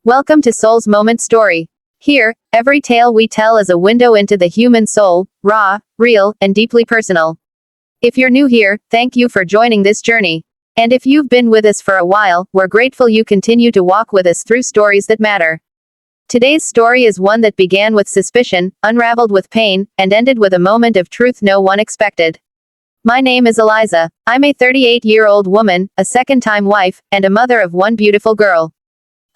Welcome to Soul's Moment Story. Here, every tale we tell is a window into the human soul, raw, real, and deeply personal. If you're new here, thank you for joining this journey. And if you've been with us for a while, we're grateful you continue to walk with us through stories that matter. Today's story is one that began with suspicion, unraveled with pain, and ended with a moment of truth no one expected. My name is Eliza. I'm a 38-year-old woman, a second-time wife, and a mother of one beautiful girl.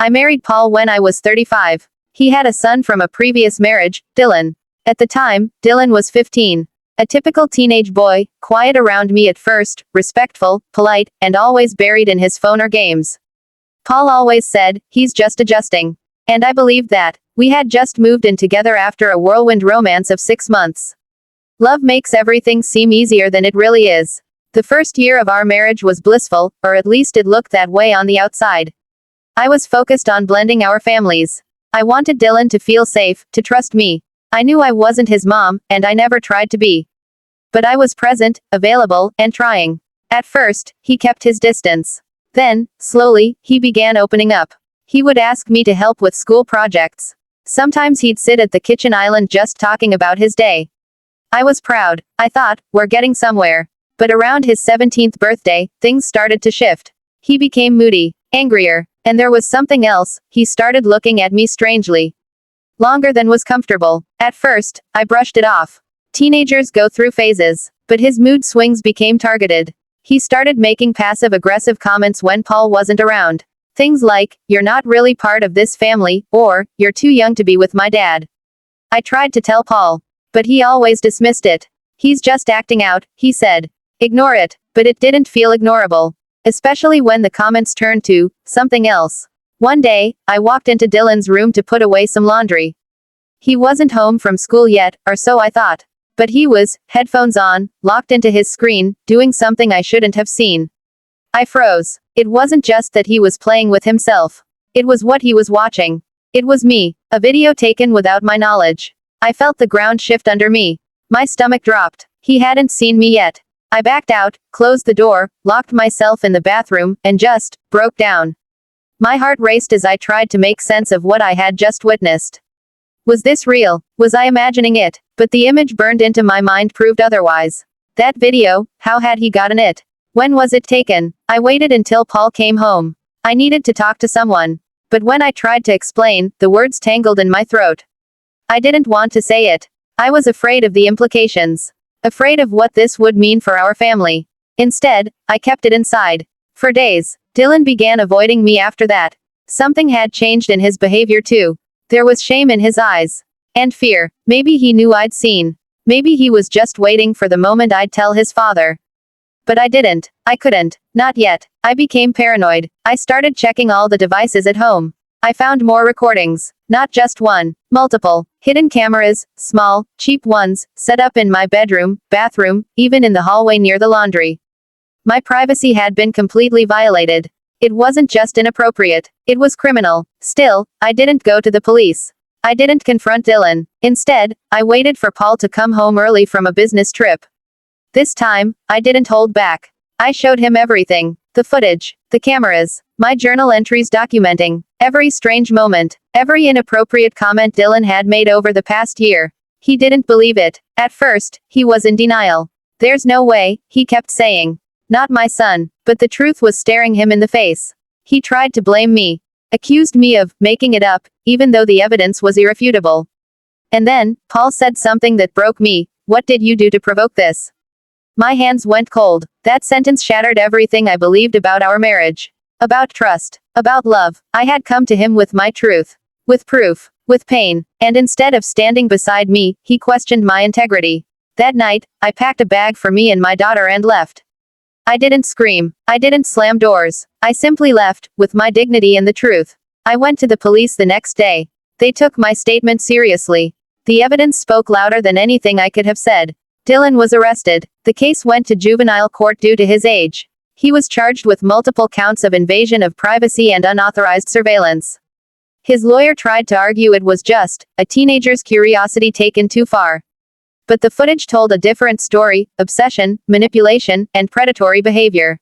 I married Paul when I was 35. He had a son from a previous marriage, Dylan. At the time, Dylan was 15. A typical teenage boy, quiet around me at first, respectful, polite, and always buried in his phone or games. Paul always said, "He's just adjusting." And I believed that. We had just moved in together after a whirlwind romance of 6 months. Love makes everything seem easier than it really is. The first year of our marriage was blissful, or at least it looked that way on the outside. I was focused on blending our families. I wanted Dylan to feel safe, to trust me. I knew I wasn't his mom, and I never tried to be. But I was present, available, and trying. At first, he kept his distance. Then, slowly, he began opening up. He would ask me to help with school projects. Sometimes he'd sit at the kitchen island just talking about his day. I was proud. I thought, we're getting somewhere. But around his 17th birthday, things started to shift. He became moody, angrier, and there was something else. He started looking at me strangely. Longer than was comfortable. At first, I brushed it off. Teenagers go through phases. But his mood swings became targeted. He started making passive-aggressive comments when Paul wasn't around. Things like, "You're not really part of this family," or, "You're too young to be with my dad." I tried to tell Paul. But he always dismissed it. "He's just acting out," he said. "Ignore it." But it didn't feel ignorable. Especially when the comments turned to something else. One day, I walked into Dylan's room to put away some laundry. He wasn't home from school yet, or so I thought. But he was, headphones on, locked into his screen, doing something I shouldn't have seen. I froze. It wasn't just that he was playing with himself. It was what he was watching. It was me. A video taken without my knowledge. I felt the ground shift under me. My stomach dropped. He hadn't seen me yet. I backed out, closed the door, locked myself in the bathroom, and just broke down. My heart raced as I tried to make sense of what I had just witnessed. Was this real? Was I imagining it? But the image burned into my mind proved otherwise. That video, how had he gotten it? When was it taken? I waited until Paul came home. I needed to talk to someone. But when I tried to explain, the words tangled in my throat. I didn't want to say it. I was afraid of the implications. Afraid of what this would mean for our family. Instead, I kept it inside. For days, Dylan began avoiding me after that. Something had changed in his behavior too. There was shame in his eyes. And fear. Maybe he knew I'd seen. Maybe he was just waiting for the moment I'd tell his father. But I didn't. I couldn't. Not yet. I became paranoid. I started checking all the devices at home. I found more recordings. Not just one. Multiple. Hidden cameras, small, cheap ones, set up in my bedroom, bathroom, even in the hallway near the laundry. My privacy had been completely violated. It wasn't just inappropriate. It was criminal. Still, I didn't go to the police. I didn't confront Dylan. Instead, I waited for Paul to come home early from a business trip. This time, I didn't hold back. I showed him everything. The footage, the cameras, my journal entries documenting every strange moment, every inappropriate comment Dylan had made over the past year. He didn't believe it. At first, he was in denial. "There's no way," he kept saying. "Not my son." But the truth was staring him in the face. He tried to blame me. Accused me of making it up, even though the evidence was irrefutable. And then, Paul said something that broke me. "What did you do to provoke this?" My hands went cold. That sentence shattered everything I believed about our marriage. About trust. About love. I had come to him with my truth. With proof. With pain. And instead of standing beside me, he questioned my integrity. That night, I packed a bag for me and my daughter and left. I didn't scream. I didn't slam doors. I simply left, with my dignity and the truth. I went to the police the next day. They took my statement seriously. The evidence spoke louder than anything I could have said. Dylan was arrested. The case went to juvenile court due to his age. He was charged with multiple counts of invasion of privacy and unauthorized surveillance. His lawyer tried to argue it was just a teenager's curiosity taken too far. But the footage told a different story: obsession, manipulation, and predatory behavior.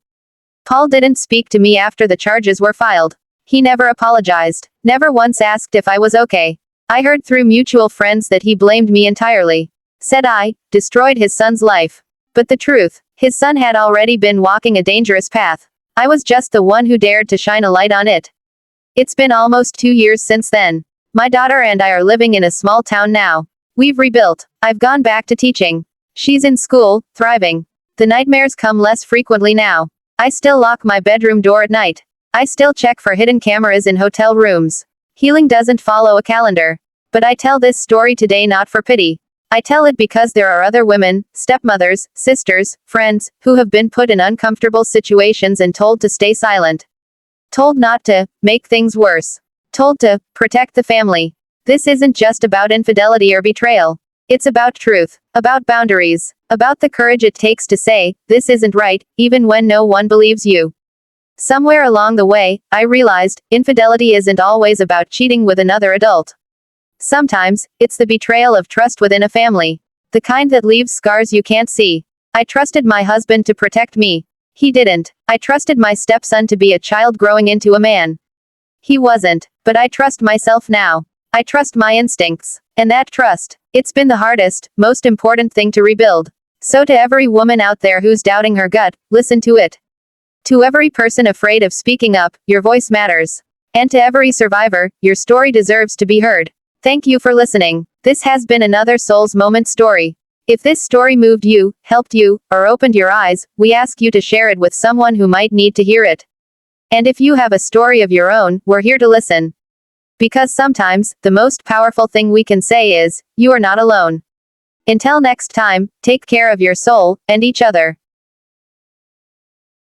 Paul didn't speak to me after the charges were filed. He never apologized, never once asked if I was okay. I heard through mutual friends that he blamed me entirely. Said I destroyed his son's life. But the truth, his son had already been walking a dangerous path. I was just the one who dared to shine a light on it. It's been almost 2 years since then. My daughter and I are living in a small town now. We've rebuilt. I've gone back to teaching. She's in school, thriving. The nightmares come less frequently now. I still lock my bedroom door at night. I still check for hidden cameras in hotel rooms. Healing doesn't follow a calendar. But I tell this story today not for pity. I tell it because there are other women, stepmothers, sisters, friends, who have been put in uncomfortable situations and told to stay silent. Told not to make things worse. Told to protect the family. This isn't just about infidelity or betrayal. It's about truth, about boundaries, about the courage it takes to say, this isn't right, even when no one believes you. Somewhere along the way, I realized, infidelity isn't always about cheating with another adult. Sometimes, it's the betrayal of trust within a family. The kind that leaves scars you can't see. I trusted my husband to protect me. He didn't. I trusted my stepson to be a child growing into a man. He wasn't. But I trust myself now. I trust my instincts. And that trust, it's been the hardest, most important thing to rebuild. So to every woman out there who's doubting her gut, listen to it. To every person afraid of speaking up, your voice matters. And to every survivor, your story deserves to be heard. Thank you for listening. This has been another Soul's Moment story. If this story moved you, helped you, or opened your eyes, we ask you to share it with someone who might need to hear it. And if you have a story of your own, we're here to listen. Because sometimes, the most powerful thing we can say is, you are not alone. Until next time, take care of your soul, and each other.